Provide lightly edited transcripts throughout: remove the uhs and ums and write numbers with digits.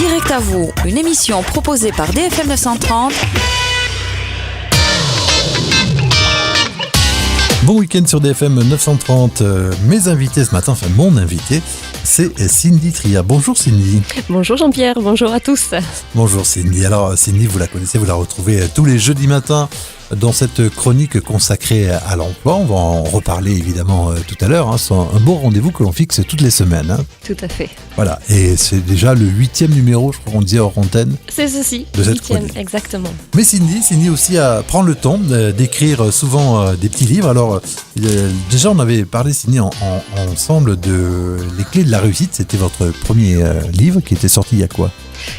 Direct à vous, une émission proposée par DFM 930. Bon week-end sur DFM 930. Mes invités ce matin, enfin mon invité, c'est Cindy Tria. Bonjour Cindy. Bonjour Jean-Pierre, bonjour à tous. Bonjour Cindy. Alors Cindy, vous la connaissez, vous la retrouvez tous les jeudis matins dans cette chronique consacrée à l'emploi. On va en reparler évidemment tout à l'heure. C'est un beau rendez-vous que l'on fixe toutes les semaines. Tout à fait. Voilà, et c'est déjà le 8e numéro, je crois qu'on disait hors antenne. C'est ceci, de cette 8e, chronique. exactement. Mais Cindy aussi prend le temps d'écrire souvent des petits livres. Alors déjà on avait parlé Cindy ensemble de Les clés de la réussite. C'était votre premier livre qui était sorti il y a quoi ?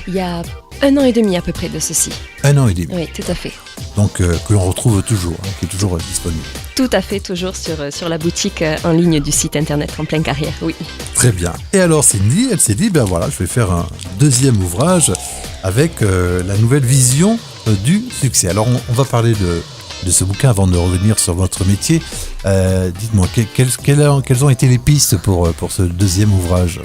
Il y a 1 an et demi à peu près de ceci. 1 an et demi. Oui, tout à fait. Donc que l'on retrouve toujours, qui est toujours disponible. Tout à fait, toujours sur la boutique en ligne du site internet Tremplin Carrière, oui. Très bien. Et alors Cindy, elle s'est dit, ben voilà, je vais faire un deuxième ouvrage avec la nouvelle vision du succès. Alors on va parler de ce bouquin avant de revenir sur votre métier. Dites-moi, quelles ont été les pistes pour ce deuxième ouvrage ?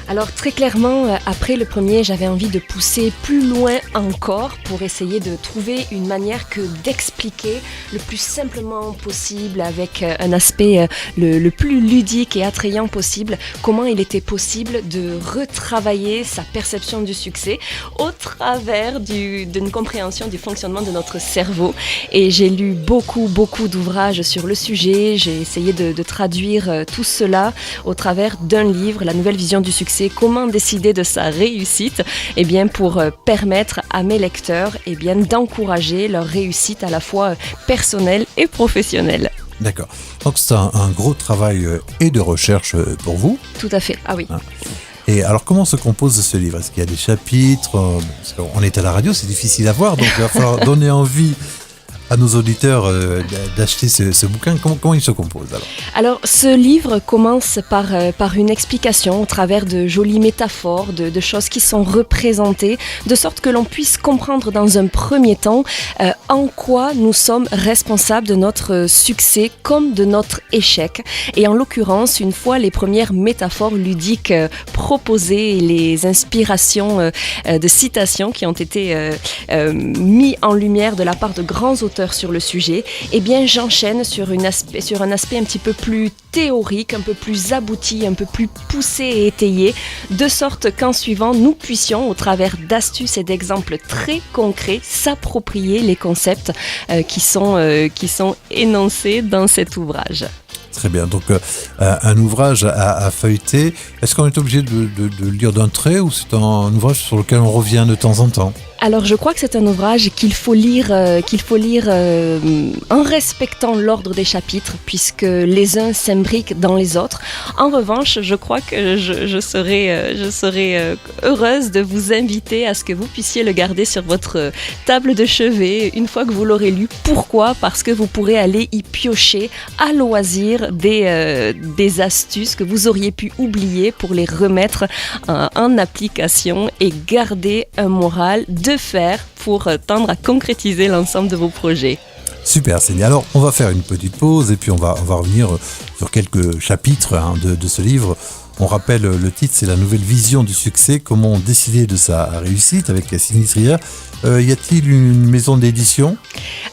Alors très clairement, après le premier, j'avais envie de pousser plus loin encore pour essayer de trouver une manière d'expliquer le plus simplement possible, avec un aspect le plus ludique et attrayant possible, comment il était possible de retravailler sa perception du succès au travers d'une compréhension du fonctionnement de notre cerveau. Et j'ai lu beaucoup d'ouvrages sur le sujet, j'ai essayé de traduire tout cela au travers d'un livre, La nouvelle vision du succès. Comment décider de sa réussite ? Eh bien, pour permettre à mes lecteurs d'encourager leur réussite à la fois personnelle et professionnelle. D'accord. Donc c'est un gros travail et de recherche pour vous. Tout à fait, ah oui. Et alors comment se compose ce livre ? Est-ce qu'il y a des chapitres ? Parce qu'on est à la radio, c'est difficile à voir, donc il va falloir donner envie à nos auditeurs d'acheter ce bouquin. Comment il se compose alors ce livre commence par une explication au travers de jolies métaphores, de choses qui sont représentées, de sorte que l'on puisse comprendre dans un premier temps en quoi nous sommes responsables de notre succès comme de notre échec. Et en l'occurrence, une fois les premières métaphores ludiques proposées et les inspirations de citations qui ont été mis en lumière de la part de grands auteurs sur le sujet, eh bien j'enchaîne sur un aspect un petit peu plus théorique, un peu plus abouti, un peu plus poussé et étayé, de sorte qu'en suivant, nous puissions, au travers d'astuces et d'exemples très concrets, s'approprier les concepts qui sont énoncés dans cet ouvrage. Très bien, donc un ouvrage à feuilleter. Est-ce qu'on est obligé de le lire d'un trait ou c'est un ouvrage sur lequel on revient de temps en temps ? Alors je crois que c'est un ouvrage qu'il faut lire en respectant l'ordre des chapitres, puisque les uns s'imbriquent dans les autres. En revanche, je crois que je serais heureuse de vous inviter à ce que vous puissiez le garder sur votre table de chevet une fois que vous l'aurez lu. Pourquoi ? Parce que vous pourrez aller y piocher à loisir des astuces que vous auriez pu oublier pour les remettre en application et garder un moral de faire pour tendre à concrétiser l'ensemble de vos projets. Super, Cindy. Alors, on va faire une petite pause et puis on va revenir sur quelques chapitres de ce livre. On rappelle le titre, c'est La nouvelle vision du succès, comment décider de sa réussite avec Cindy Tria. Y a-t-il une maison d'édition ?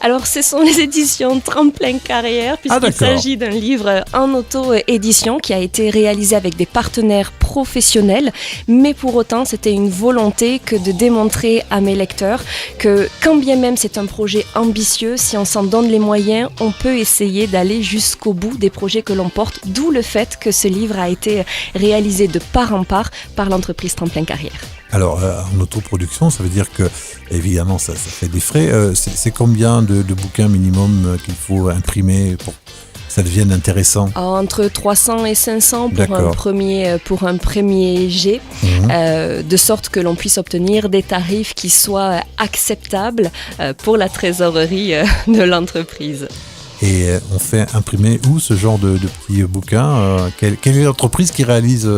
Alors, ce sont les éditions Tremplin Carrière, puisqu'il s'agit d'un livre en auto-édition qui a été réalisé avec des partenaires professionnels. Mais pour autant, c'était une volonté que de démontrer à mes lecteurs que, quand bien même c'est un projet ambitieux, si on s'en donne les moyens, on peut essayer d'aller jusqu'au bout des projets que l'on porte. D'où le fait que ce livre a été réalisé de part en part par l'entreprise Tremplin Carrière. Alors, en autoproduction, ça veut dire que, évidemment, ça fait des frais. C'est combien de bouquins minimum qu'il faut imprimer pour que ça devienne intéressant ? Entre 300 et 500 pour un premier jet, de sorte que l'on puisse obtenir des tarifs qui soient acceptables pour la trésorerie de l'entreprise. Et on fait imprimer où ce genre de petits bouquins ? Quelle est l'entreprise qui réalise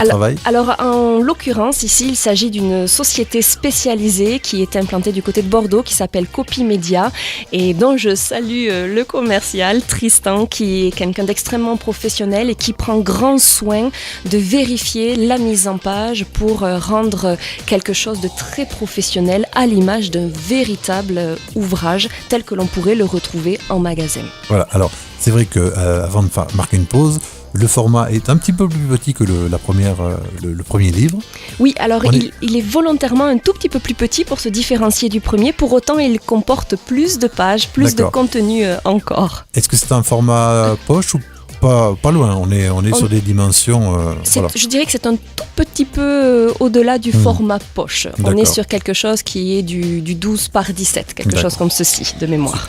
travail? Alors, en l'occurrence, ici, il s'agit d'une société spécialisée qui est implantée du côté de Bordeaux, qui s'appelle Copymédia, et dont je salue le commercial, Tristan, qui est quelqu'un d'extrêmement professionnel et qui prend grand soin de vérifier la mise en page pour rendre quelque chose de très professionnel à l'image d'un véritable ouvrage tel que l'on pourrait le retrouver en magasin. Voilà, alors c'est vrai qu'avant de marquer une pause, le format est un petit peu plus petit que le premier livre. Oui, alors il est volontairement un tout petit peu plus petit pour se différencier du premier. Pour autant, il comporte plus de pages, plus de contenu encore. Est-ce que c'est un format poche ou pas loin? On est sur des dimensions... voilà. Je dirais que c'est un tout petit peu au-delà du format poche. D'accord. On est sur quelque chose qui est du 12 par 17, quelque chose comme ceci, de mémoire.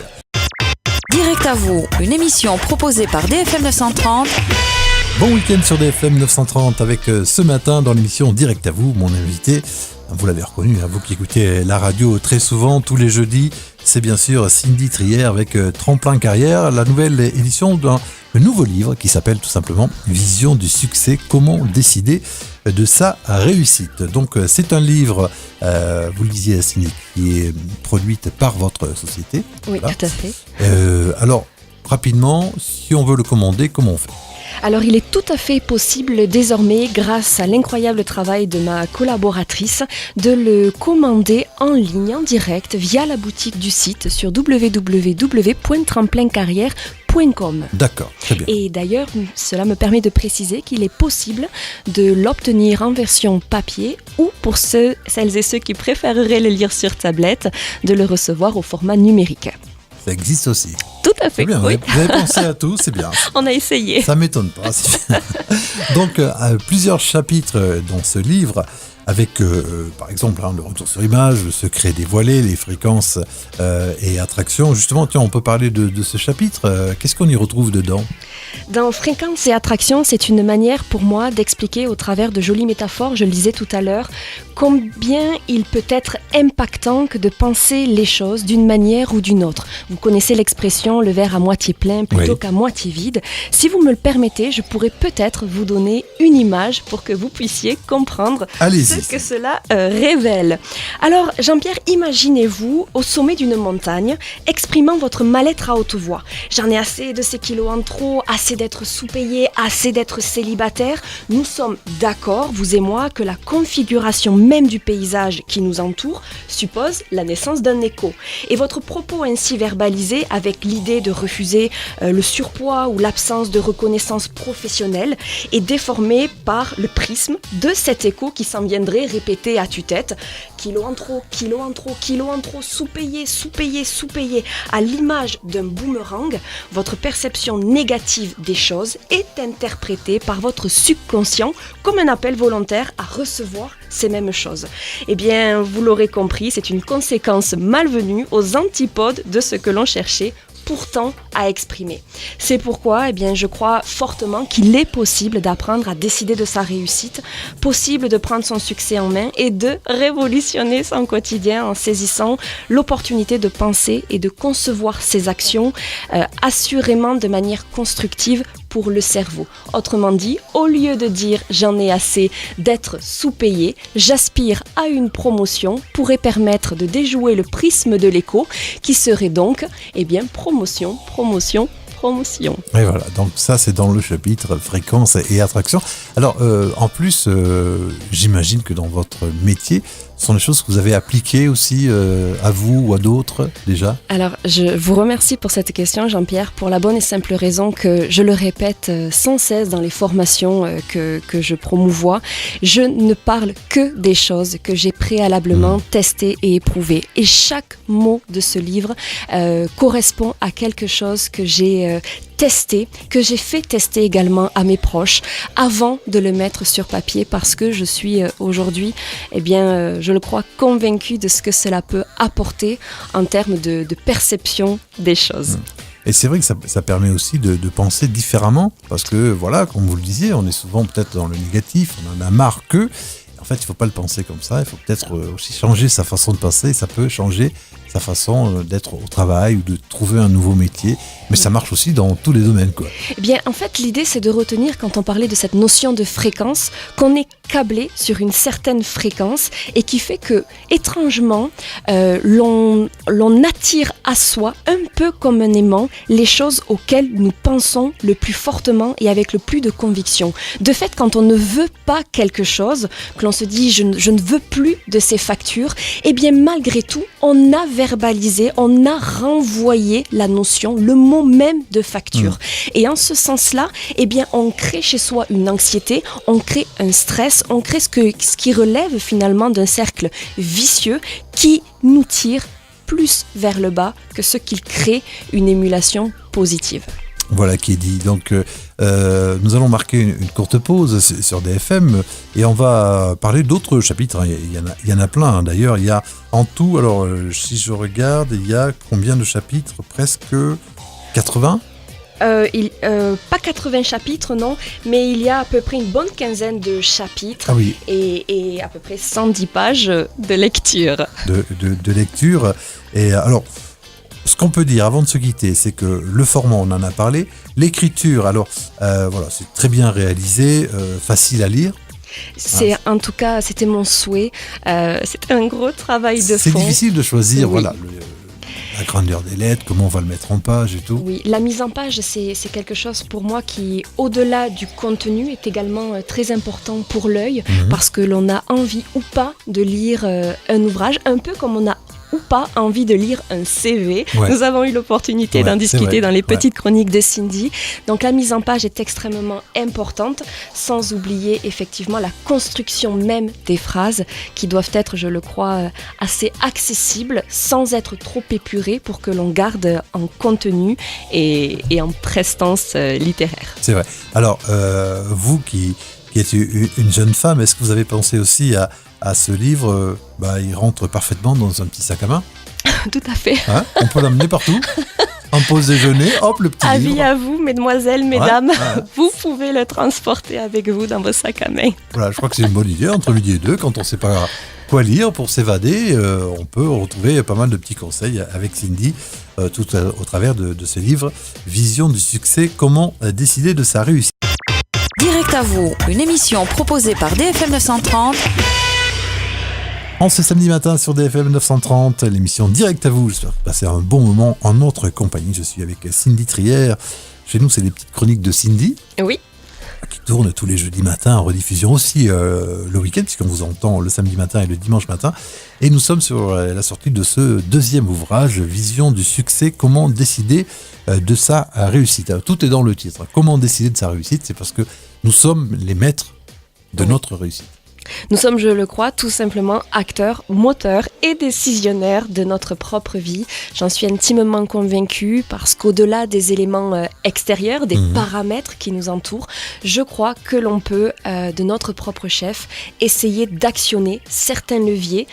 Direct à vous, une émission proposée par DFM 930. Bon week-end sur DFM 930 avec ce matin dans l'émission Direct à vous, mon invité, vous l'avez reconnu, vous qui écoutez la radio très souvent, tous les jeudis, c'est bien sûr Cindy Trier avec Tremplin Carrière, la nouvelle édition d'un nouveau livre qui s'appelle tout simplement Vision du succès, comment décider de sa réussite. Donc c'est un livre, vous le disiez Cindy, qui est produite par votre société. Oui, voilà. Tout à fait. Alors, rapidement, si on veut le commander, comment on fait ? Alors il est tout à fait possible désormais, grâce à l'incroyable travail de ma collaboratrice, de le commander en ligne, en direct, via la boutique du site sur www.tremplincarrière.com. D'accord, très bien. Et d'ailleurs, cela me permet de préciser qu'il est possible de l'obtenir en version papier ou pour celles et ceux qui préféreraient le lire sur tablette, de le recevoir au format numérique. Ça existe aussi. Tout à fait. C'est bien, oui. Vous avez pensé à tout, c'est bien. On a essayé. Ça m'étonne pas. Donc, plusieurs chapitres dans ce livre, avec par exemple le retour sur image, le secret dévoilé, les fréquences et attractions. Justement, tiens, on peut parler de ce chapitre. Qu'est-ce qu'on y retrouve dedans ? Dans Fréquences et attractions, c'est une manière pour moi d'expliquer au travers de jolies métaphores, je le disais tout à l'heure, combien il peut être impactant que de penser les choses d'une manière ou d'une autre. Vous connaissez l'expression le verre à moitié plein plutôt qu'à moitié vide. Si vous me le permettez, je pourrais peut-être vous donner une image pour que vous puissiez comprendre ce que cela révèle. Alors, Jean-Pierre, imaginez-vous au sommet d'une montagne, exprimant votre mal-être à haute voix. J'en ai assez de ces kilos en trop, assez d'être sous-payé, assez d'être célibataire. Nous sommes d'accord, vous et moi, que la configuration même du paysage qui nous entoure suppose la naissance d'un écho. Et votre propos ainsi verbalisé, avec l'idée de refuser le surpoids ou l'absence de reconnaissance professionnelle, est déformé par le prisme de cet écho qui s'en viendrait répéter à tue-tête. Kilo en trop, kilo en trop, kilo en trop, sous-payé, sous-payé, sous-payé. À l'image d'un boomerang, votre perception négative des choses est interprétée par votre subconscient comme un appel volontaire à recevoir ces mêmes choses. Eh bien, vous l'aurez compris, c'est une conséquence malvenue aux antipodes de ce que l'on cherchait pourtant à exprimer. C'est pourquoi je crois fortement qu'il est possible d'apprendre à décider de sa réussite, possible de prendre son succès en main et de révolutionner son quotidien en saisissant l'opportunité de penser et de concevoir ses actions assurément de manière constructive pour le cerveau. Autrement dit, au lieu de dire « j'en ai assez d'être sous-payé », j'aspire à une promotion pourrait permettre de déjouer le prisme de l'écho qui serait donc, promotion, promotion, promotion. Et voilà, donc ça c'est dans le chapitre fréquences et attractions. Alors en plus, j'imagine que dans votre métier, ce sont des choses que vous avez appliquées aussi à vous ou à d'autres déjà ? Alors, je vous remercie pour cette question, Jean-Pierre, pour la bonne et simple raison que je le répète sans cesse dans les formations que je promouvois. Je ne parle que des choses que j'ai préalablement testées et éprouvées. Et chaque mot de ce livre correspond à quelque chose que j'ai testé, que j'ai fait tester également à mes proches avant de le mettre sur papier parce que je suis aujourd'hui, je le crois, convaincue de ce que cela peut apporter en termes de perception des choses. Et c'est vrai que ça permet aussi de penser différemment parce que voilà, comme vous le disiez, on est souvent peut-être dans le négatif, on en a marre que. En fait, il ne faut pas le penser comme ça, il faut peut-être aussi changer sa façon de penser, ça peut changer sa façon d'être au travail ou de trouver un nouveau métier. Mais ça marche aussi dans tous les domaines, quoi. Eh bien, en fait, l'idée, c'est de retenir, quand on parlait de cette notion de fréquence, qu'on est câblé sur une certaine fréquence et qui fait que, étrangement, l'on attire à soi, un peu comme un aimant, les choses auxquelles nous pensons le plus fortement et avec le plus de conviction. De fait, quand on ne veut pas quelque chose, que l'on se dit je ne veux plus de ces factures, eh bien, malgré tout, on a verbalisé, on a renvoyé la notion, le mot même de facture. Et en ce sens-là, eh bien, on crée chez soi une anxiété, on crée un stress, on crée ce qui relève finalement d'un cercle vicieux qui nous tire plus vers le bas que ce qui crée une émulation positive. Voilà qui est dit. Donc, nous allons marquer une courte pause sur DFM et on va parler d'autres chapitres. Il y en a plein. D'ailleurs, il y a en tout, alors si je regarde, il y a combien de chapitres? Presque 80? Pas 80 chapitres, non, mais il y a à peu près une bonne quinzaine de chapitres et à peu près 110 pages de lecture. De lecture. Et alors, ce qu'on peut dire avant de se quitter, c'est que le format, on en a parlé. L'écriture, alors, voilà, c'est très bien réalisé, facile à lire. En tout cas, c'était mon souhait. C'était un gros travail de fond. C'est difficile de choisir, voilà, la grandeur des lettres, comment on va le mettre en page et tout. Oui, la mise en page, c'est quelque chose pour moi qui, au-delà du contenu, est également très important pour l'œil, parce que l'on a envie ou pas de lire un ouvrage, un peu comme on a ou pas envie de lire un CV. Ouais. Nous avons eu l'opportunité d'en discuter dans les petites chroniques de Cindy. Donc la mise en page est extrêmement importante, sans oublier effectivement la construction même des phrases qui doivent être, je le crois, assez accessibles, sans être trop épurées pour que l'on garde en contenu et en prestance littéraire. C'est vrai. Alors, vous qui êtes une jeune femme, est-ce que vous avez pensé aussi à ce livre? Il rentre parfaitement dans un petit sac à main. Tout à fait. On peut l'emmener partout. En pause déjeuner, hop, le petit livre. Avis à vous, mesdemoiselles, mesdames, vous pouvez le transporter avec vous dans vos sacs à main. Voilà, je crois que c'est une bonne idée, entre midi et deux, quand on ne sait pas quoi lire pour s'évader, on peut retrouver pas mal de petits conseils avec Cindy, tout au travers de ce livre, Vision du succès, comment décider de sa réussite. Direct à vous, une émission proposée par DFM 930. En ce samedi matin sur DFM 930, l'émission Direct à vous. J'espère passer un bon moment en notre compagnie. Je suis avec Cindy Trière. Chez nous, c'est les petites chroniques de Cindy. Oui. Qui tournent tous les jeudis matins, en rediffusion aussi le week-end, puisqu'on vous entend le samedi matin et le dimanche matin. Et nous sommes sur la sortie de ce deuxième ouvrage, Vision du succès, comment décider de sa réussite. Alors, tout est dans le titre. Comment décider de sa réussite? C'est parce que nous sommes les maîtres de notre réussite. Nous sommes, je le crois, tout simplement acteurs, moteurs et décisionnaires de notre propre vie. J'en suis intimement convaincue parce qu'au-delà des éléments extérieurs, des paramètres qui nous entourent, je crois que l'on peut, de notre propre chef, essayer d'actionner certains leviers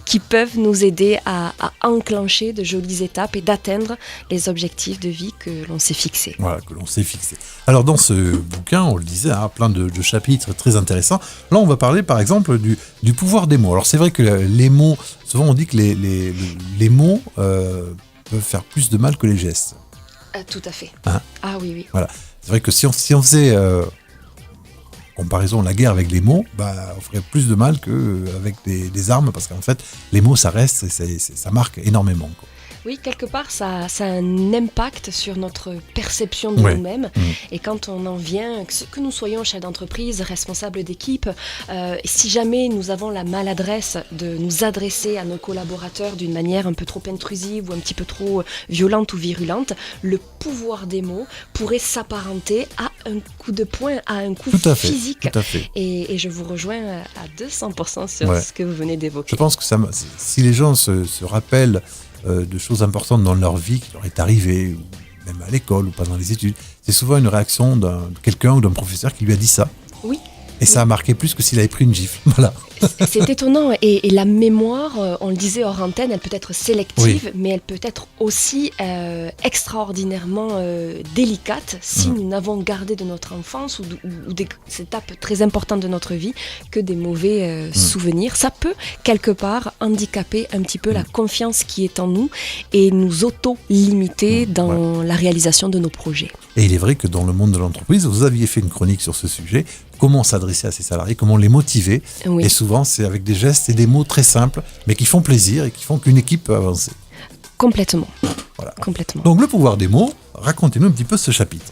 qui peuvent nous aider à enclencher de jolies étapes et d'atteindre les objectifs de vie que l'on s'est fixés. Voilà, que l'on s'est fixé. Alors dans ce bouquin, on le disait, plein de chapitres très intéressants. Là, on va parler par exemple du pouvoir des mots. Alors c'est vrai que les mots, souvent on dit que les mots peuvent faire plus de mal que les gestes. Tout à fait. Ah oui. Voilà. C'est vrai que si on faisait comparaison la guerre avec les mots, on ferait plus de mal qu'avec des armes, parce qu'en fait les mots ça reste, ça marque énormément, quoi. Oui, quelque part, ça a un impact sur notre perception de nous-mêmes. Et quand on en vient, que nous soyons chefs d'entreprise, responsables d'équipe, si jamais nous avons la maladresse de nous adresser à nos collaborateurs d'une manière un peu trop intrusive ou un petit peu trop violente ou virulente, le pouvoir des mots pourrait s'apparenter à un coup de poing, à un coup physique. Tout à fait. Et je vous rejoins à 200% sur ce que vous venez d'évoquer. Je pense que si les gens se rappellent de choses importantes dans leur vie qui leur est arrivée, ou même à l'école ou pendant les études, c'est souvent une réaction de quelqu'un ou d'un professeur qui lui a dit ça. Oui. Et ça a marqué plus que s'il avait pris une gifle. Voilà. C'est étonnant. Et la mémoire, on le disait hors antenne, elle peut être sélective, mais elle peut être aussi extraordinairement délicate si nous n'avons gardé de notre enfance ou des étapes très importantes de notre vie que des mauvais souvenirs. Ça peut, quelque part, handicaper un petit peu la confiance qui est en nous et nous auto-limiter dans la réalisation de nos projets. Et il est vrai que dans le monde de l'entreprise, vous aviez fait une chronique sur ce sujet, comment s'adresser à ses salariés, comment les motiver. Oui. Et souvent, c'est avec des gestes et des mots très simples, mais qui font plaisir et qui font qu'une équipe peut avancer. Complètement. Voilà. Complètement. Donc, le pouvoir des mots, racontez-nous un petit peu ce chapitre.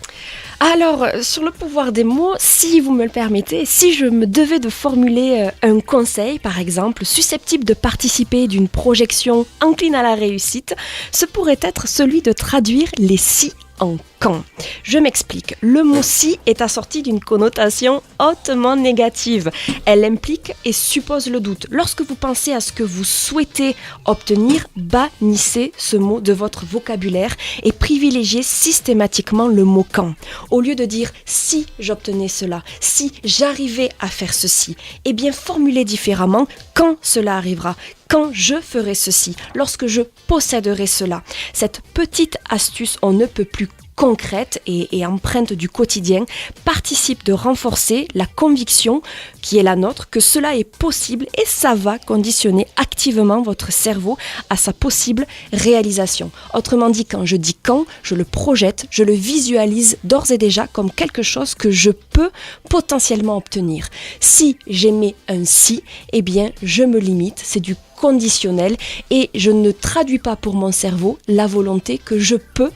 Alors, sur le pouvoir des mots, si vous me le permettez, si je me devais de formuler un conseil, par exemple, susceptible de participer d'une projection incline à la réussite, ce pourrait être celui de traduire les si en quand. Je m'explique. Le mot si est assorti d'une connotation hautement négative. Elle implique et suppose le doute. Lorsque vous pensez à ce que vous souhaitez obtenir, bannissez ce mot de votre vocabulaire et privilégiez systématiquement le mot quand. Au lieu de dire si j'obtenais cela, si j'arrivais à faire ceci, eh bien formulez différemment quand cela arrivera. Quand je ferai ceci, lorsque je posséderai cela. Cette petite astuce, on ne peut plus concrète et empreinte du quotidien, participe de renforcer la conviction qui est la nôtre que cela est possible et ça va conditionner activement votre cerveau à sa possible réalisation. Autrement dit, quand je dis quand, je le projette, je le visualise d'ores et déjà comme quelque chose que je peux potentiellement obtenir. Si j'émets un si, eh bien je me limite, c'est du conditionnel et je ne traduis pas pour mon cerveau la volonté que je peux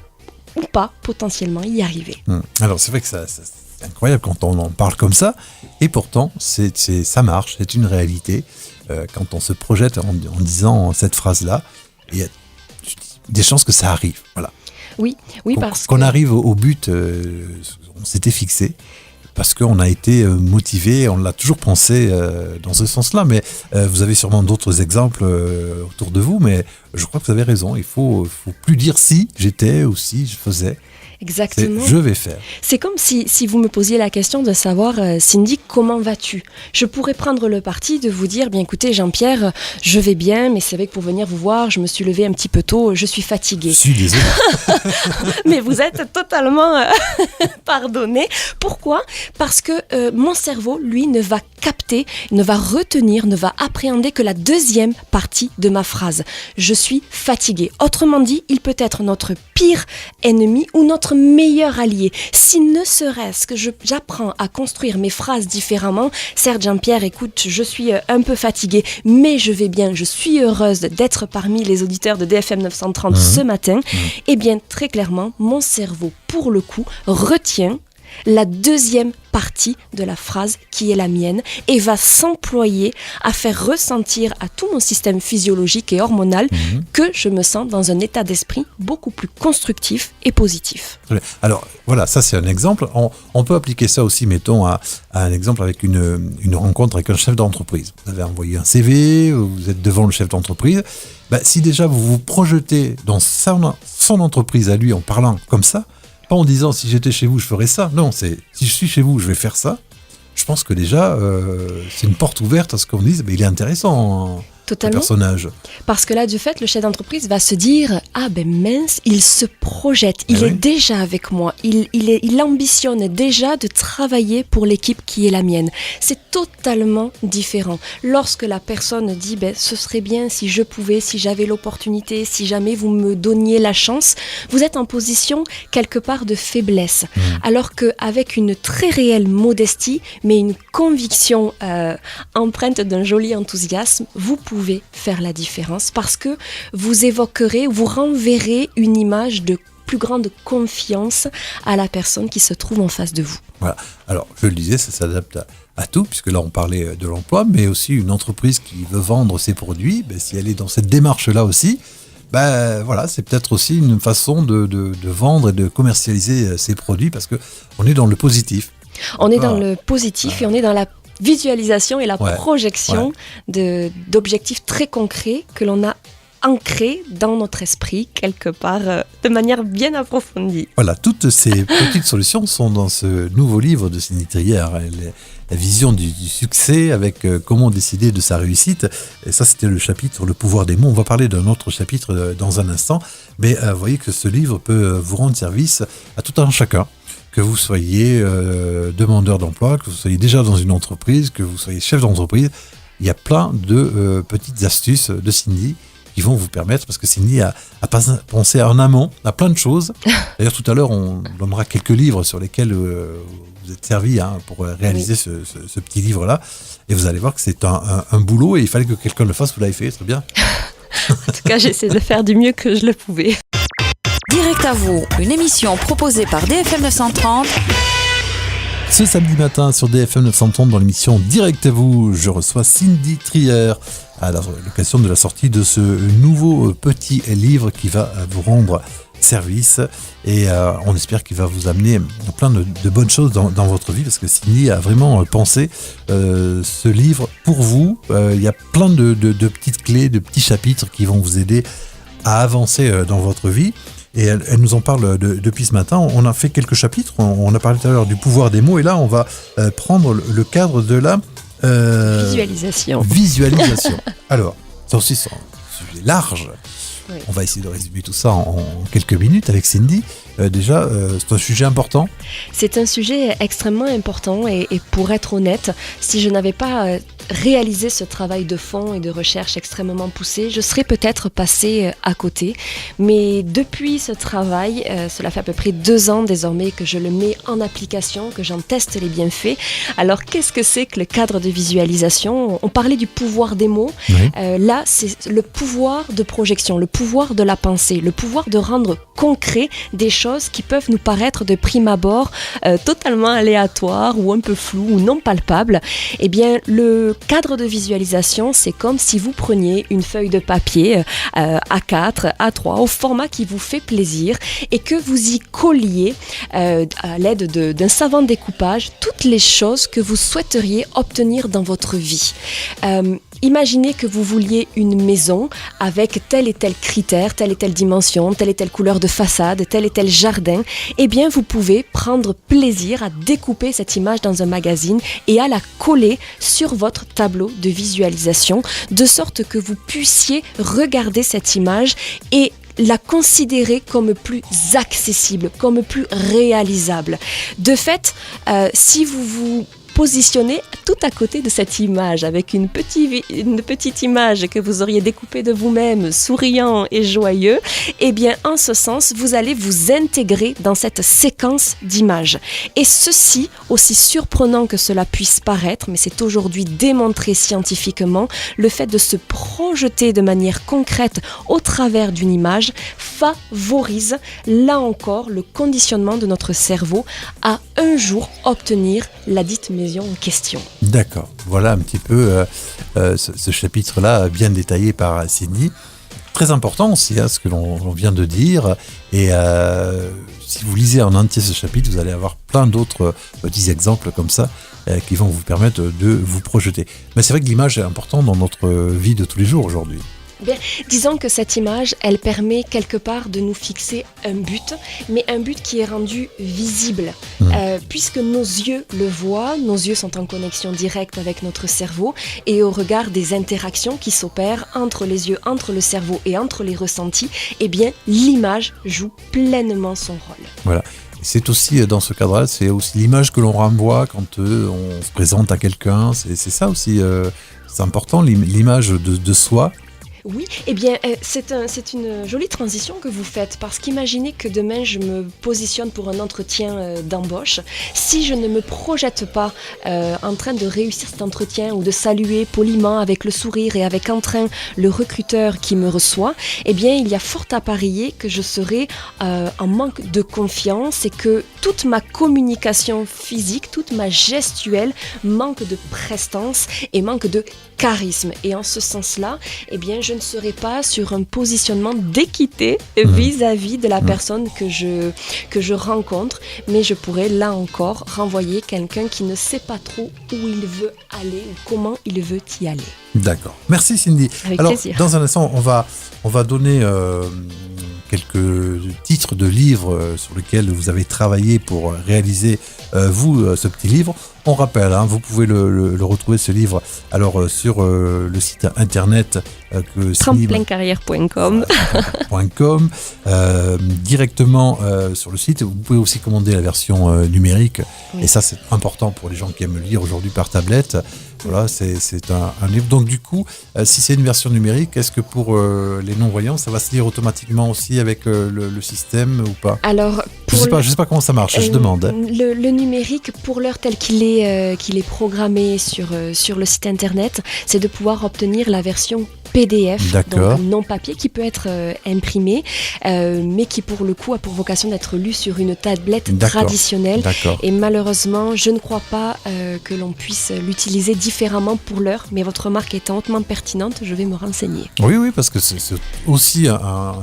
ou pas potentiellement y arriver. Alors c'est vrai que c'est incroyable quand on en parle comme ça, et pourtant ça marche, c'est une réalité. Quand on se projette en disant cette phrase-là, il y a des chances que ça arrive. Voilà. Oui, parce qu'on arrive au but, on s'était fixé. Parce qu'on a été motivé, on l'a toujours pensé dans ce sens-là. Mais vous avez sûrement d'autres exemples autour de vous, mais je crois que vous avez raison. Il faut plus dire si j'étais ou si je faisais. Exactement. Je vais faire. C'est comme si vous me posiez la question de savoir, Cindy, comment vas-tu ? Je pourrais prendre le parti de vous dire, bien écoutez Jean-Pierre, je vais bien, mais c'est vrai que pour venir vous voir, je me suis levée un petit peu tôt, je suis fatiguée. Je suis désolé. Mais vous êtes totalement pardonné. Pourquoi ? Parce que mon cerveau, lui, ne va capter, ne va retenir, ne va appréhender que la deuxième partie de ma phrase. Je suis fatiguée. Autrement dit, il peut être notre pire ennemi ou notre meilleur allié. Si ne serait-ce que j'apprends à construire mes phrases différemment, certes Jean-Pierre, écoute, je suis un peu fatiguée, mais je vais bien, je suis heureuse d'être parmi les auditeurs de DFM 930 ce matin, eh bien très clairement, mon cerveau, pour le coup, retient la deuxième partie de la phrase qui est la mienne et va s'employer à faire ressentir à tout mon système physiologique et hormonal que je me sens dans un état d'esprit beaucoup plus constructif et positif. Alors voilà, ça c'est un exemple. On peut appliquer ça aussi, mettons, à un exemple avec une rencontre avec un chef d'entreprise. Vous avez envoyé un CV, vous êtes devant le chef d'entreprise. Si déjà vous vous projetez dans son entreprise à lui en parlant comme ça, pas en disant si j'étais chez vous je ferais ça, non, c'est si je suis chez vous je vais faire ça. Je pense que déjà c'est une porte ouverte à ce qu'on dise, mais il est intéressant. Totalement. Le personnage. Parce que là, du fait, le chef d'entreprise va se dire « Ah ben mince, il se projette, il est déjà avec moi, il ambitionne déjà de travailler pour l'équipe qui est la mienne. » C'est totalement différent. Lorsque la personne dit « Ce serait bien si je pouvais, si j'avais l'opportunité, si jamais vous me donniez la chance », vous êtes en position quelque part de faiblesse. Alors qu'avec une très réelle modestie, mais une conviction empreinte d'un joli enthousiasme, vous pouvez faire la différence parce que vous évoquerez, vous renverrez une image de plus grande confiance à la personne qui se trouve en face de vous. Voilà. Alors, je le disais, ça s'adapte à tout, puisque là, on parlait de l'emploi, mais aussi une entreprise qui veut vendre ses produits, si elle est dans cette démarche-là aussi, voilà, c'est peut-être aussi une façon de vendre et de commercialiser ses produits, parce qu'on est dans le positif. On est dans le positif et on est dans la visualisation et la projection d'objectifs très concrets que l'on a ancré dans notre esprit quelque part de manière bien approfondie. Voilà, toutes ces petites solutions sont dans ce nouveau livre de Cindy Trier, la vision du succès avec comment décider de sa réussite. Et ça, c'était le chapitre Le pouvoir des mots. On va parler d'un autre chapitre dans un instant. Mais vous voyez que ce livre peut vous rendre service à tout un chacun. Que vous soyez demandeur d'emploi, que vous soyez déjà dans une entreprise, que vous soyez chef d'entreprise. Il y a plein de petites astuces de Cindy qui vont vous permettre, parce que Cindy a pensé en amont à plein de choses. D'ailleurs, tout à l'heure, on donnera quelques livres sur lesquels vous êtes servi pour réaliser ce petit livre-là. Et vous allez voir que c'est un boulot et il fallait que quelqu'un le fasse. Vous l'avez fait, très bien. En tout cas, j'essaie de faire du mieux que je le pouvais. Direct à vous, une émission proposée par DFM 930. Ce samedi matin sur DFM 930 dans l'émission Direct à vous, je reçois Cindy Trier à l'occasion de la sortie de ce nouveau petit livre qui va vous rendre service et on espère qu'il va vous amener plein de bonnes choses dans votre vie, parce que Cindy a vraiment pensé ce livre pour vous. Il y a plein de petites clés, de petits chapitres qui vont vous aider à avancer dans votre vie. Et elle nous en parle depuis ce matin. On a fait quelques chapitres. On a parlé tout à l'heure du pouvoir des mots. Et là, on va prendre le cadre de la... Visualisation. Alors, ça aussi, c'est un sujet large. Oui. On va essayer de résumer tout ça en quelques minutes avec Cindy. Déjà, c'est un sujet important. C'est un sujet extrêmement important et pour être honnête, si je n'avais pas réalisé ce travail de fond et de recherche extrêmement poussé, je serais peut-être passée à côté. Mais depuis ce travail, cela fait à peu près 2 ans désormais que je le mets en application, que j'en teste les bienfaits. Alors, qu'est-ce que c'est que le cadre de visualisation ? On parlait du pouvoir des mots. Oui. Là, c'est le pouvoir de projection, le pouvoir de la pensée, le pouvoir de rendre concret des choses qui peuvent nous paraître de prime abord totalement aléatoires ou un peu floues ou non palpables. Eh bien, le cadre de visualisation, c'est comme si vous preniez une feuille de papier A4, A3, au format qui vous fait plaisir et que vous y colliez à l'aide d'un savant découpage toutes les choses que vous souhaiteriez obtenir dans votre vie. Imaginez que vous vouliez une maison avec tel et tel critère, telle et telle dimension, telle et telle couleur de façade, tel et tel jardin. Eh bien, vous pouvez prendre plaisir à découper cette image dans un magazine et à la coller sur votre tableau de visualisation, de sorte que vous puissiez regarder cette image et la considérer comme plus accessible, comme plus réalisable. De fait, si vous vous positionnez tout à côté de cette image, avec une petite image que vous auriez découpée de vous-même, souriant et joyeux, eh bien, en ce sens, vous allez vous intégrer dans cette séquence d'images. Et ceci, aussi surprenant que cela puisse paraître, mais c'est aujourd'hui démontré scientifiquement, le fait de se projeter de manière concrète au travers d'une image favorise, là encore, le conditionnement de notre cerveau à un jour obtenir la dite maison en question. D'accord. Voilà un petit peu ce chapitre-là bien détaillé par Cindy. Très important aussi, ce que l'on vient de dire. Et si vous lisez en entier ce chapitre, vous allez avoir plein d'autres petits exemples comme ça qui vont vous permettre de vous projeter. Mais c'est vrai que l'image est importante dans notre vie de tous les jours aujourd'hui. Bien, disons que cette image, elle permet quelque part de nous fixer un but, mais un but qui est rendu visible. Puisque nos yeux le voient, nos yeux sont en connexion directe avec notre cerveau, et au regard des interactions qui s'opèrent entre les yeux, entre le cerveau et entre les ressentis, eh bien, l'image joue pleinement son rôle. Voilà. C'est aussi, dans ce cadre-là, c'est aussi l'image que l'on renvoie quand on se présente à quelqu'un. C'est ça aussi, c'est important, l'image de soi. Oui, eh bien, c'est une jolie transition que vous faites, parce qu'imaginez que demain je me positionne pour un entretien d'embauche. Si je ne me projette pas en train de réussir cet entretien ou de saluer poliment avec le sourire et avec entrain le recruteur qui me reçoit, eh bien, il y a fort à parier que je serai en manque de confiance et que toute ma communication physique, toute ma gestuelle manque de prestance et manque de charisme. Et en ce sens-là, eh bien, je ne serai pas sur un positionnement d'équité vis-à-vis de la personne que je rencontre, mais je pourrais là encore renvoyer quelqu'un qui ne sait pas trop où il veut aller ou comment il veut y aller. D'accord. Merci Cindy. Avec Alors, plaisir. dans un instant, on va donner quelques titres de livres sur lesquels vous avez travaillé pour réaliser ce petit livre. On rappelle, vous pouvez le retrouver ce livre alors sur le site internet que Tremplin-carrière.com. Directement sur le site. Vous pouvez aussi commander la version numérique. Oui. Et ça, c'est important pour les gens qui aiment lire aujourd'hui par tablette. Voilà, c'est un livre. Donc du coup, si c'est une version numérique, est-ce que pour les non-voyants, ça va se lire automatiquement aussi avec le système ou pas ? Alors, Je sais pas comment ça marche, je demande. Le numérique, pour l'heure tel qu'il est programmé sur le site internet, c'est de pouvoir obtenir la version PDF, donc non papier, qui peut être imprimé, mais qui pour le coup a pour vocation d'être lu sur une tablette traditionnelle. D'accord. Et malheureusement, je ne crois pas que l'on puisse l'utiliser différemment pour l'heure, mais votre remarque étant hautement pertinente, je vais me renseigner. Oui, parce que c'est aussi un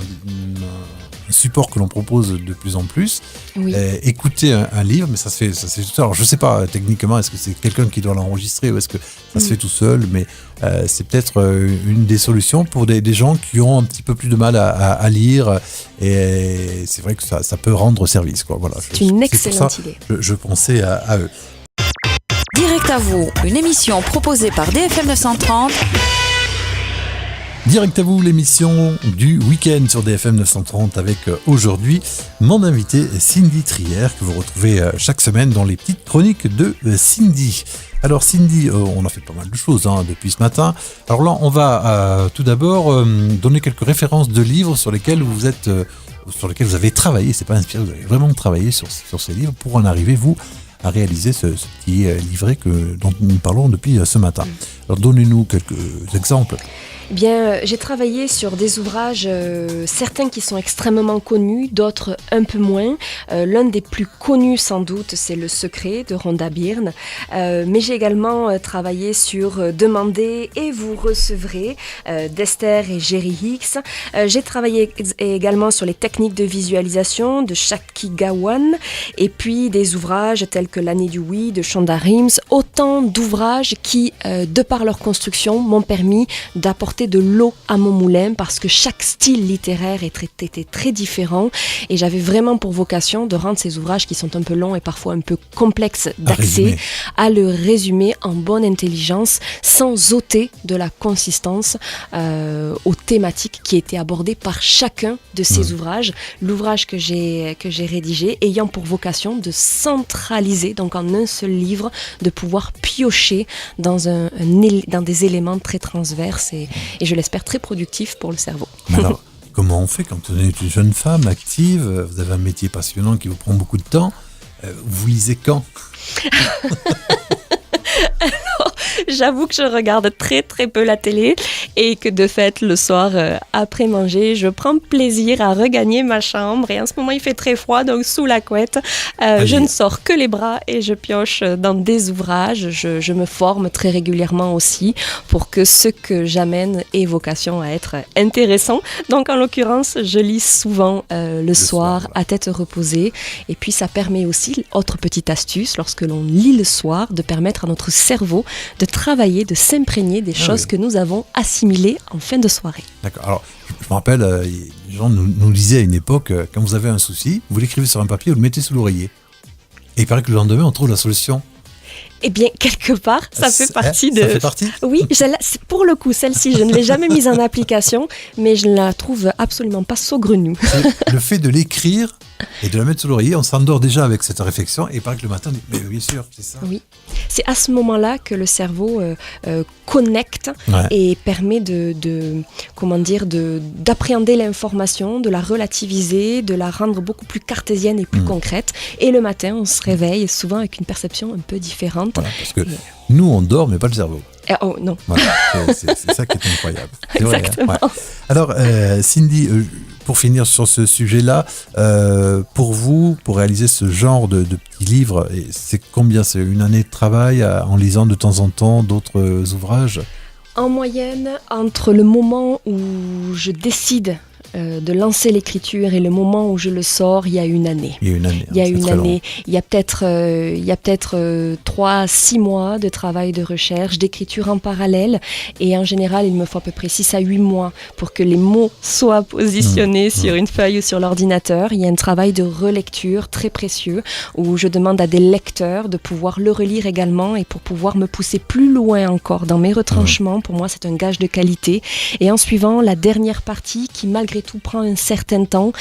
support que l'on propose de plus en plus. Oui. Écouter un livre, mais ça se fait tout seul. Alors je sais pas techniquement, est-ce que c'est quelqu'un qui doit l'enregistrer ou est-ce que ça se fait tout seul, mais c'est peut-être une des solutions pour des gens qui ont un petit peu plus de mal à lire, et c'est vrai que ça peut rendre service, quoi. Voilà, c'est une excellente idée. Je pensais à eux. Direct à vous, une émission proposée par DFM 930. Direct à vous, l'émission du week-end sur DFM 930 avec aujourd'hui mon invité Cindy Trier, que vous retrouvez chaque semaine dans les petites chroniques de Cindy. Alors Cindy, on a fait pas mal de choses depuis ce matin. Alors là, on va tout d'abord donner quelques références de livres sur lesquels vous avez travaillé. C'est pas inspiré, vous avez vraiment travaillé sur ces livres pour en arriver, vous, à réaliser ce petit livret dont nous parlons depuis ce matin. Alors donnez-nous quelques exemples. Eh bien, j'ai travaillé sur des ouvrages, certains qui sont extrêmement connus, d'autres un peu moins. L'un des plus connus, sans doute, c'est Le Secret de Rhonda Byrne. Mais j'ai également travaillé sur Demandez et vous recevrez d'Esther et Jerry Hicks. J'ai travaillé également sur les techniques de visualisation de Shakti Gawain, et puis des ouvrages tels que L'année du oui de Shonda Rhimes. Autant d'ouvrages qui, de par leur construction, m'ont permis d'apporter de l'eau à mon moulin, parce que chaque style littéraire était très différent, et j'avais vraiment pour vocation de rendre ces ouvrages qui sont un peu longs et parfois un peu complexes d'accès à le résumer en bonne intelligence, sans ôter de la consistance aux thématiques qui étaient abordées par chacun de ces ouvrages. L'ouvrage que j'ai rédigé ayant pour vocation de centraliser, donc en un seul livre, de pouvoir piocher dans des éléments très transverses et je l'espère très productif pour le cerveau. Alors, comment on fait quand on est une jeune femme active, vous avez un métier passionnant qui vous prend beaucoup de temps, vous lisez quand ? Alors, j'avoue que je regarde très très peu la télé, et que de fait le soir après manger, je prends plaisir à regagner ma chambre, et en ce moment il fait très froid, donc sous la couette je ne sors que les bras et je pioche dans des ouvrages. Je me forme très régulièrement aussi pour que ce que j'amène ait vocation à être intéressant. Donc en l'occurrence, je lis souvent le soir à tête reposée, et puis ça permet aussi, autre petite astuce, lorsque l'on lit le soir, de permettre à notre cerveau de travailler, de s'imprégner des choses que nous avons assimilées en fin de soirée. D'accord. Alors, je me rappelle, les gens nous disaient à une époque, quand vous avez un souci, vous l'écrivez sur un papier, vous le mettez sous l'oreiller. Et il paraît que le lendemain, on trouve la solution. Eh bien, quelque part, ça fait partie de... Ça fait partie ? Oui, pour le coup, celle-ci, je ne l'ai jamais mise en application, mais je ne la trouve absolument pas saugrenue. Le fait de l'écrire et de la mettre sous l'oreiller, on s'endort déjà avec cette réflexion, et il paraît que le matin, on dit, mais bien sûr, c'est ça. Oui, c'est à ce moment-là que le cerveau connecte et permet d'appréhender l'information, de la relativiser, de la rendre beaucoup plus cartésienne et plus concrète. Et le matin, on se réveille souvent avec une perception un peu différente. Voilà, parce que nous, on dort, mais pas le cerveau. Oh non. Voilà, c'est ça qui est incroyable. C'est exactement. vrai, hein. Alors, Cindy, pour finir sur ce sujet-là, pour vous, pour réaliser ce genre de petits livres, c'est combien ? C'est une année de travail en lisant de temps en temps d'autres ouvrages ? En moyenne, entre le moment où je décide de lancer l'écriture et le moment où je le sors, il y a une année. Il y a une année. Il y a une année. Il y a peut-être 3 à 6 mois de travail de recherche, d'écriture en parallèle. Et en général, il me faut à peu près 6 à 8 mois pour que les mots soient positionnés sur une feuille ou sur l'ordinateur. Il y a un travail de relecture très précieux où je demande à des lecteurs de pouvoir le relire également et pour pouvoir me pousser plus loin encore dans mes retranchements. Pour moi, c'est un gage de qualité. Et en suivant, la dernière partie qui, malgré tout, prend un certain temps,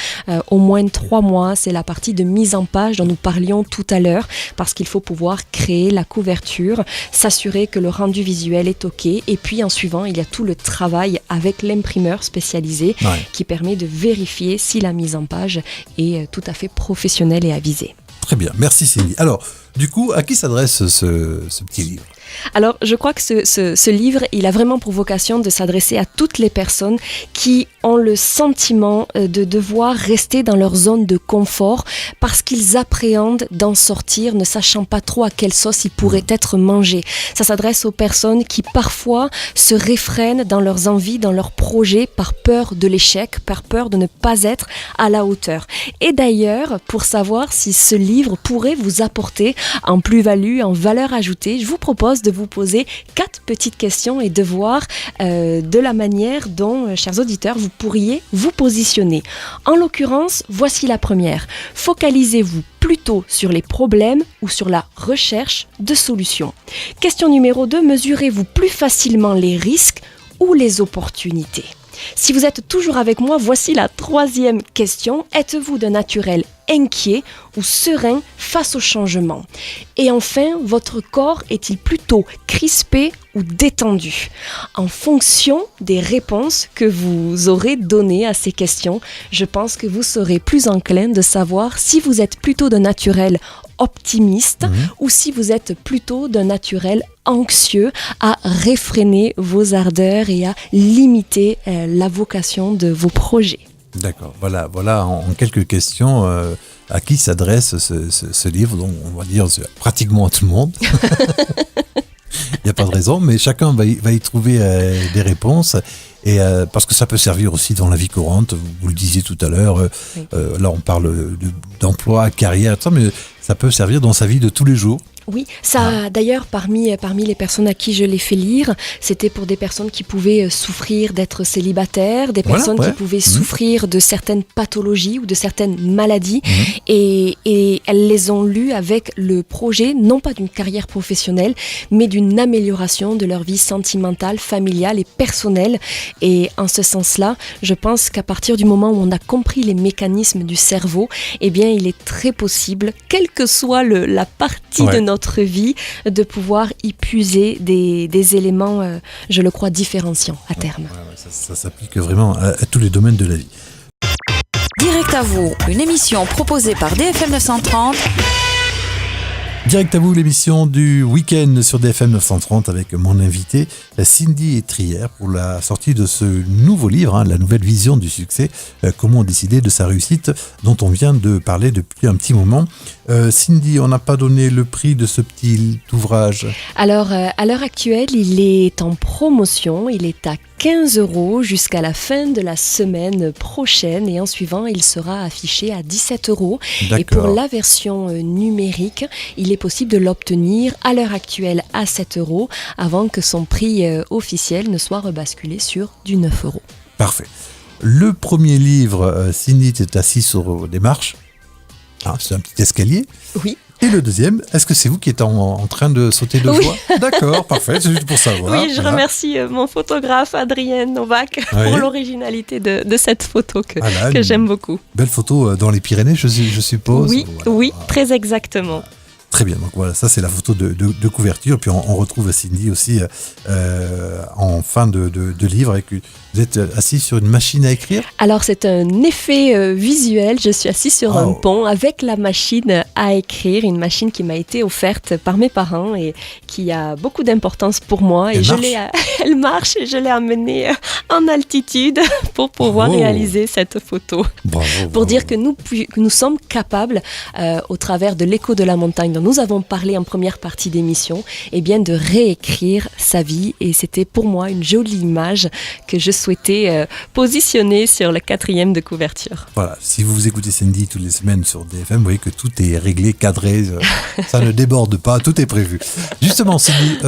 au moins 3 mois, c'est la partie de mise en page dont nous parlions tout à l'heure, parce qu'il faut pouvoir créer la couverture, s'assurer que le rendu visuel est OK, et puis en suivant, il y a tout le travail avec l'imprimeur spécialisé qui permet de vérifier si la mise en page est tout à fait professionnelle et avisée. Très bien, merci Cindy. Alors, du coup, à qui s'adresse ce petit livre ? Alors, je crois que ce livre, il a vraiment pour vocation de s'adresser à toutes les personnes qui ont le sentiment de devoir rester dans leur zone de confort parce qu'ils appréhendent d'en sortir, ne sachant pas trop à quelle sauce ils pourraient être mangés. Ça s'adresse aux personnes qui parfois se réfrènent dans leurs envies, dans leurs projets, par peur de l'échec, par peur de ne pas être à la hauteur. Et d'ailleurs, pour savoir si ce livre pourrait vous apporter en plus-value, en valeur ajoutée, je vous propose de vous poser 4 petites questions et de voir de la manière dont, chers auditeurs, vous pourriez vous positionner. En l'occurrence, voici la première. Focalisez-vous plutôt sur les problèmes ou sur la recherche de solutions. Question numéro 2, mesurez-vous plus facilement les risques ou les opportunités? Si vous êtes toujours avec moi, voici la 3e question. Êtes-vous de naturel inquiet ou serein face au changement? Et enfin, votre corps est-il plutôt crispé ou détendu? En fonction des réponses que vous aurez données à ces questions, je pense que vous serez plus enclin de savoir si vous êtes plutôt de naturel optimiste ou si vous êtes plutôt d'un naturel anxieux à réfréner vos ardeurs et à limiter la vocation de vos projets. D'accord, voilà en quelques questions à qui s'adresse ce livre, donc on va dire pratiquement à tout le monde. Il n'y a pas de raison, mais chacun va y trouver des réponses. Et parce que ça peut servir aussi dans la vie courante, vous le disiez tout à l'heure, là on parle d'emploi, carrière, tout ça, mais ça peut servir dans sa vie de tous les jours. Oui, ça d'ailleurs parmi les personnes à qui je l'ai fait lire, c'était pour des personnes qui pouvaient souffrir d'être célibataires, des personnes qui pouvaient souffrir de certaines pathologies ou de certaines maladies et elles les ont lues avec le projet, non pas d'une carrière professionnelle, mais d'une amélioration de leur vie sentimentale, familiale et personnelle. Et en ce sens-là, je pense qu'à partir du moment où on a compris les mécanismes du cerveau, eh bien il est très possible, quelle que soit la partie de notre vie, de pouvoir y puiser des éléments, je le crois, différenciants à terme. Ça s'applique vraiment à tous les domaines de la vie. Direct à vous, une émission proposée par DFM 930. Direct à vous, l'émission du week-end sur DFM 930 avec mon invité Cindy Trier pour la sortie de ce nouveau livre, la nouvelle vision du succès, comment décider de sa réussite dont on vient de parler depuis un petit moment. Cindy, on n'a pas donné le prix de ce petit ouvrage. Alors, à l'heure actuelle, il est en promotion, il est à 15 € jusqu'à la fin de la semaine prochaine et en suivant, il sera affiché à 17 €. D'accord. Et pour la version numérique, il est possible de l'obtenir à l'heure actuelle à 7 € avant que son prix officiel ne soit rebasculé sur du 9 €. Parfait. Le premier livre, Cindy est assis sur des marches. C'est un petit escalier. Oui. Et le deuxième, est-ce que c'est vous qui êtes en train de sauter de joie? D'accord, parfait, c'est juste pour savoir. Oui, je remercie mon photographe Adrien Novak pour l'originalité de cette photo que j'aime beaucoup. Belle photo dans les Pyrénées, je suppose. Oui, oui, très exactement. Très bien, donc voilà, ça c'est la photo de couverture. Puis on retrouve Cindy aussi en fin de livre. Vous êtes assis sur une machine à écrire? Alors c'est un effet visuel, je suis assis sur un pont avec la machine à écrire, une machine qui m'a été offerte par mes parents et qui a beaucoup d'importance pour moi. Elle marche et je l'ai amenée en altitude pour pouvoir réaliser cette photo. Bravo. Pour dire que nous sommes capables, au travers de l'écho de la montagne dont nous avons parlé en première partie d'émission, eh bien de réécrire sa vie. Et c'était pour moi une jolie image que je souhaitais positionner sur le 4e de couverture. Voilà, si vous écoutez Cindy toutes les semaines sur DFM, vous voyez que tout est réglé, cadré, ça ne déborde pas, tout est prévu. Justement, Cindy,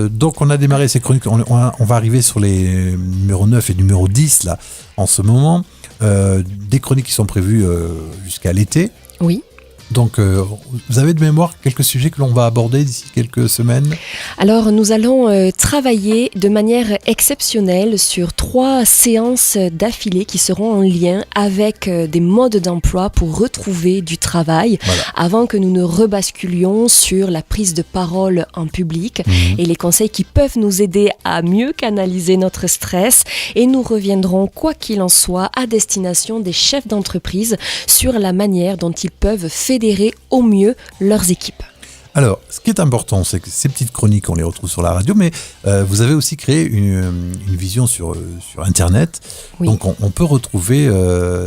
donc on a démarré ces chroniques, on va arriver sur les numéros 9 et numéro 10 là, en ce moment. Des chroniques qui sont prévues jusqu'à l'été. Oui. Donc, vous avez de mémoire quelques sujets que l'on va aborder d'ici quelques semaines ? Alors, nous allons travailler de manière exceptionnelle sur 3 séances d'affilée qui seront en lien avec des modes d'emploi pour retrouver du travail, voilà, avant que nous ne rebasculions sur la prise de parole en public et les conseils qui peuvent nous aider à mieux canaliser notre stress. Et nous reviendrons, quoi qu'il en soit, à destination des chefs d'entreprise sur la manière dont ils peuvent fédérer au mieux leurs équipes. Alors, ce qui est important, c'est que ces petites chroniques, on les retrouve sur la radio, mais vous avez aussi créé une vision sur Internet. Oui. Donc, on peut retrouver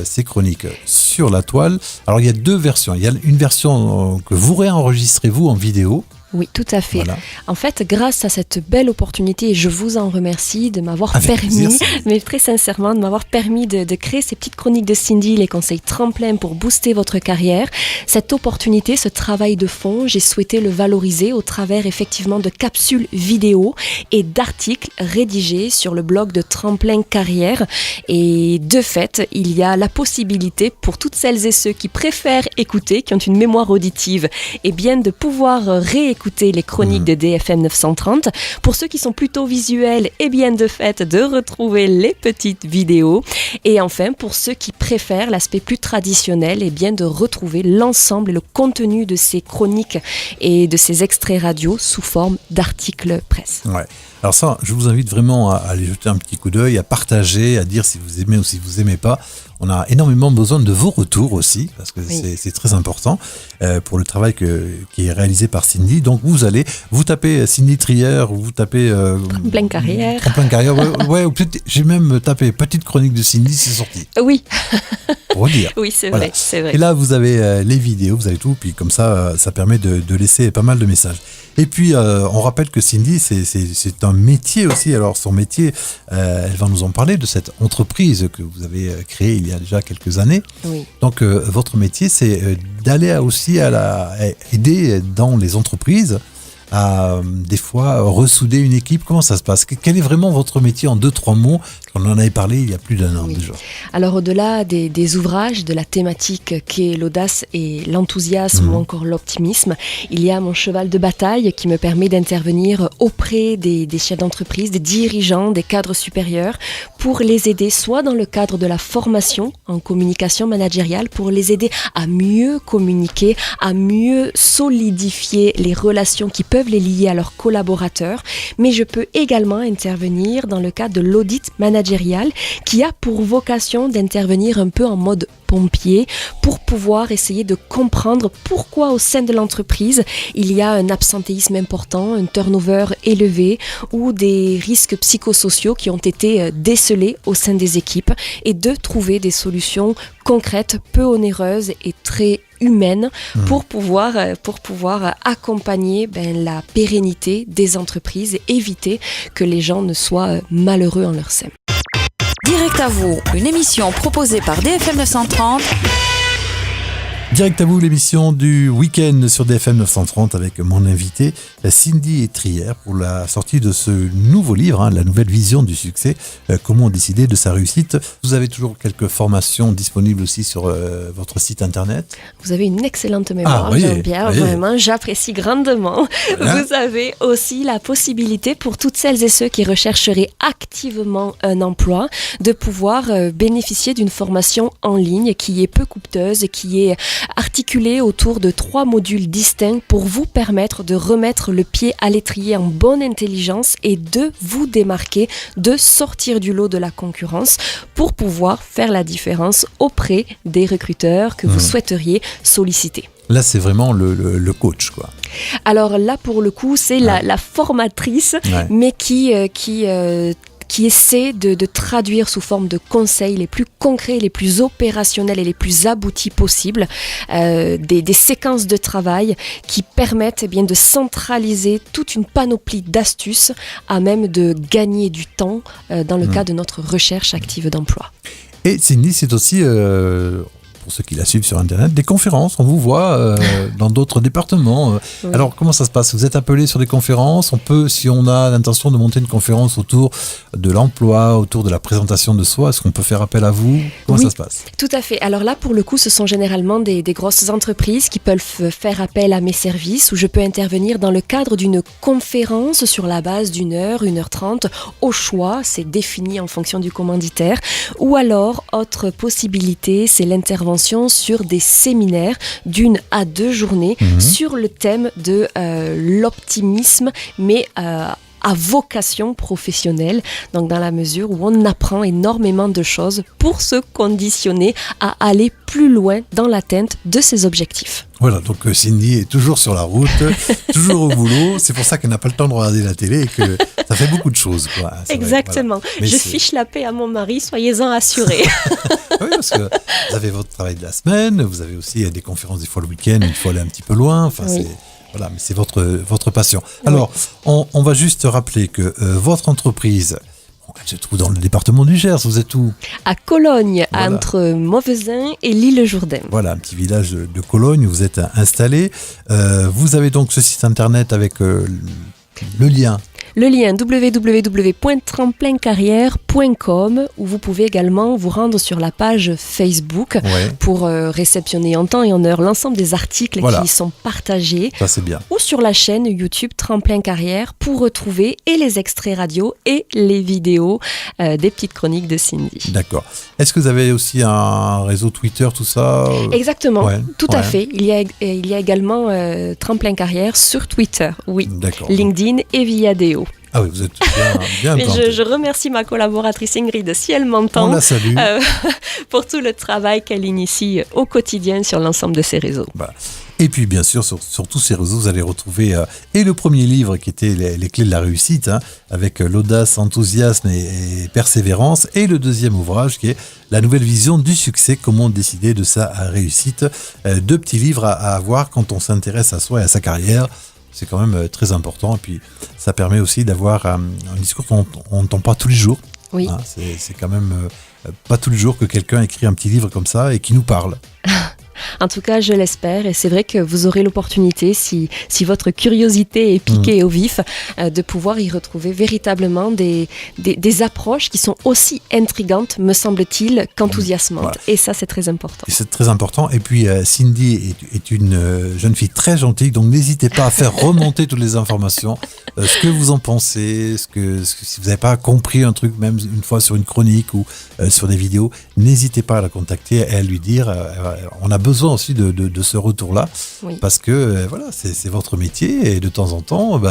ces chroniques sur la toile. Alors, il y a 2 versions. Il y a une version que vous réenregistrez, vous, en vidéo. Oui, tout à fait. Voilà. En fait, grâce à cette belle opportunité, et je vous en remercie de m'avoir permis, mais très sincèrement, de m'avoir permis de créer ces petites chroniques de Cindy, les conseils tremplins pour booster votre carrière. Cette opportunité, ce travail de fond, j'ai souhaité le valoriser au travers effectivement de capsules vidéo et d'articles rédigés sur le blog de Tremplin Carrière. Et de fait, il y a la possibilité pour toutes celles et ceux qui préfèrent écouter, qui ont une mémoire auditive, et bien de pouvoir réécouter les chroniques de DFM 930. Pour ceux qui sont plutôt visuels, et bien de fait de retrouver les petites vidéos. Et enfin, pour ceux qui préfèrent l'aspect plus traditionnel, et bien de retrouver l'ensemble et le contenu de ces chroniques et de ces extraits radio sous forme d'articles presse. Ouais. Alors ça, je vous invite vraiment à aller jeter un petit coup d'œil, à partager, à dire si vous aimez ou si vous aimez pas. On a énormément besoin de vos retours aussi, parce que c'est très important pour le travail qui est réalisé par Cindy. Donc vous tapez Cindy Trier, vous tapez Tremplin Carrière. Tremplin Carrière, ouais, ou peut-être j'ai même tapé petite chronique de Cindy, c'est sorti. Oui. Pour dire. Oui, c'est voilà. vrai, c'est vrai. Et là, vous avez les vidéos, vous avez tout, puis comme ça permet de laisser pas mal de messages. Et puis, on rappelle que Cindy, c'est un métier aussi. Alors, son métier, elle va nous en parler de cette entreprise que vous avez créée il y a déjà quelques années. Oui. Donc, votre métier, c'est d'aller aussi aider dans les entreprises à, des fois, ressouder une équipe. Comment ça se passe ? Quel est vraiment votre métier en 2-3 mots ? On en avait parlé il y a plus d'1 an déjà. Alors au-delà des ouvrages, de la thématique qui est l'audace et l'enthousiasme ou encore l'optimisme, il y a mon cheval de bataille qui me permet d'intervenir auprès des chefs d'entreprise, des dirigeants, des cadres supérieurs pour les aider soit dans le cadre de la formation en communication managériale, pour les aider à mieux communiquer, à mieux solidifier les relations qui peuvent les lier à leurs collaborateurs, mais je peux également intervenir dans le cadre de l'audit managérial qui a pour vocation d'intervenir un peu en mode pompier pour pouvoir essayer de comprendre pourquoi au sein de l'entreprise il y a un absentéisme important, un turnover élevé ou des risques psychosociaux qui ont été décelés au sein des équipes et de trouver des solutions concrètes, peu onéreuses et très humaines pour pouvoir accompagner la pérennité des entreprises et éviter que les gens ne soient malheureux en leur sein. Direct à vous, une émission proposée par DFM 930. Direct à vous, l'émission du week-end sur DFM 930 avec mon invité Cindy Trier pour la sortie de ce nouveau livre, la nouvelle vision du succès, comment décider de sa réussite. Vous avez toujours quelques formations disponibles aussi sur votre site internet. Vous avez une excellente mémoire, Jean-Pierre, vraiment, j'apprécie grandement. Voilà. Vous avez aussi la possibilité pour toutes celles et ceux qui rechercheraient activement un emploi de pouvoir bénéficier d'une formation en ligne qui est peu coûteuse et qui est articulé autour de 3 modules distincts pour vous permettre de remettre le pied à l'étrier en bonne intelligence et de vous démarquer, de sortir du lot de la concurrence pour pouvoir faire la différence auprès des recruteurs que vous souhaiteriez solliciter. Là, c'est vraiment le coach, quoi. Alors là, pour le coup, c'est la formatrice, mais qui qui essaie de traduire sous forme de conseils les plus concrets, les plus opérationnels et les plus aboutis possibles, des séquences de travail qui permettent de centraliser toute une panoplie d'astuces à même de gagner du temps dans le cadre de notre recherche active d'emploi. Et Cindy, c'est aussi, pour ceux qui la suivent sur Internet, des conférences. On vous voit dans d'autres départements. Oui. Alors, comment ça se passe ? Vous êtes appelé sur des conférences ? On peut, si on a l'intention de monter une conférence autour de l'emploi, autour de la présentation de soi, est-ce qu'on peut faire appel à vous ? Comment ça se passe ? Tout à fait. Alors là, pour le coup, ce sont généralement des grosses entreprises qui peuvent faire appel à mes services, où je peux intervenir dans le cadre d'une conférence sur la base d'1 heure, 1h30, au choix, c'est défini en fonction du commanditaire. Ou alors, autre possibilité, c'est l'intervention sur des séminaires d'1 à 2 journées sur le thème de l'optimisme, mais à vocation professionnelle, donc dans la mesure où on apprend énormément de choses pour se conditionner à aller plus loin dans l'atteinte de ses objectifs. Voilà, donc Cindy est toujours sur la route, toujours au boulot. C'est pour ça qu'elle n'a pas le temps de regarder la télé et que ça fait beaucoup de choses, quoi. Exactement. Vrai, voilà. Fiche la paix à mon mari, soyez-en assurés. Oui, parce que vous avez votre travail de la semaine, vous avez aussi des conférences des fois le week-end, il faut aller un petit peu loin. Enfin, oui. Voilà, mais c'est votre passion. Alors, on va juste rappeler que votre entreprise, elle se trouve dans le département du Gers. Vous êtes où ? À Cologne, Voilà. Entre Mauvesin et l'Île-Jourdain. Voilà, un petit village de Cologne où vous êtes installé. Vous avez donc ce site internet avec le lien. Le lien www.tremplincarrière.com, où vous pouvez également vous rendre sur la page Facebook pour réceptionner en temps et en heure l'ensemble des articles qui y sont partagés. Ça, c'est bien. Ou sur la chaîne YouTube Tremplin Carrière pour retrouver et les extraits radio et les vidéos des petites chroniques de Cindy. D'accord. Est-ce que vous avez aussi un réseau Twitter, tout ça ? Exactement, tout à fait. Il y a également Tremplin Carrière sur Twitter, oui. D'accord. LinkedIn et Viadeo. Ah oui, vous êtes bien implanté. Je remercie ma collaboratrice Ingrid, si elle m'entend, On la salue. pour tout le travail qu'elle initie au quotidien sur l'ensemble de ces réseaux. Voilà. Et puis, bien sûr, sur tous ces réseaux, vous allez retrouver et le premier livre qui était les clés de la réussite, avec l'audace, enthousiasme et persévérance, et le deuxième ouvrage qui est la nouvelle vision du succès, comment décider de sa réussite. 2 petits livres à avoir quand on s'intéresse à soi et à sa carrière. C'est quand même très important. Et puis, ça permet aussi d'avoir un discours qu'on n'entend pas tous les jours. Oui. C'est quand même pas tous les jours que quelqu'un écrit un petit livre comme ça et qui nous parle. En tout cas, je l'espère, et c'est vrai que vous aurez l'opportunité, si votre curiosité est piquée au vif, de pouvoir y retrouver véritablement des approches qui sont aussi intrigantes, me semble-t-il, qu'enthousiasmantes. Voilà. Et ça, c'est très important. Et c'est très important. Et puis, Cindy est une jeune fille très gentille, donc n'hésitez pas à faire remonter toutes les informations, ce que vous en pensez, si vous n'avez pas compris un truc, même une fois sur une chronique ou sur des vidéos, n'hésitez pas à la contacter et à lui dire, on a besoin aussi de ce retour-là, parce que voilà, c'est votre métier et de temps en temps, vous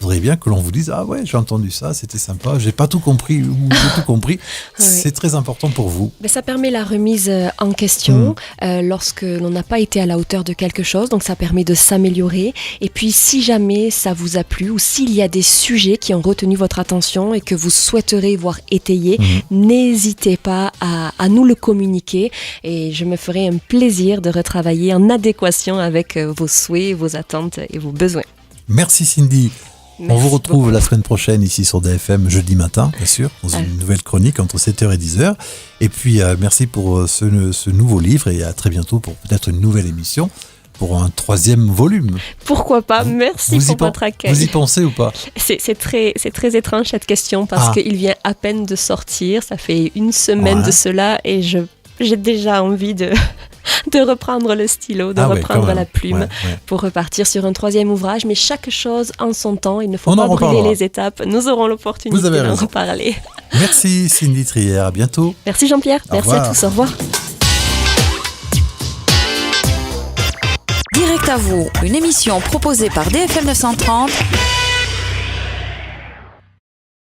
voudriez bien que l'on vous dise « Ah ouais, j'ai entendu ça, c'était sympa, j'ai pas tout compris ou j'ai tout compris ». C'est très important pour vous. Ça permet la remise en question lorsque l'on n'a pas été à la hauteur de quelque chose, donc ça permet de s'améliorer. Et puis si jamais ça vous a plu ou s'il y a des sujets qui ont retenu votre attention et que vous souhaiterez voir étayés, n'hésitez pas à nous le communiquer et je me ferai un plaisir de retravailler en adéquation avec vos souhaits, vos attentes et vos besoins. Merci Cindy. Merci on vous retrouve beaucoup. La semaine prochaine ici sur DFM, jeudi matin, bien sûr, dans une nouvelle chronique entre 7h et 10h. Et puis merci pour ce nouveau livre et à très bientôt pour peut-être une nouvelle émission pour un 3e volume. Pourquoi pas, merci pour votre accueil. Vous y pensez ou pas ? C'est très étrange cette question parce qu'il vient à peine de sortir, ça fait 1 semaine de cela et j'ai déjà envie de reprendre le stylo, de reprendre la plume pour repartir sur un 3e ouvrage. Mais chaque chose en son temps, il ne faut pas brûler les étapes. Nous aurons l'opportunité d'en reparler. Merci Cindy Trier, à bientôt. Merci Jean-Pierre, merci à tous, au revoir. Direct à vous, une émission proposée par DFM 930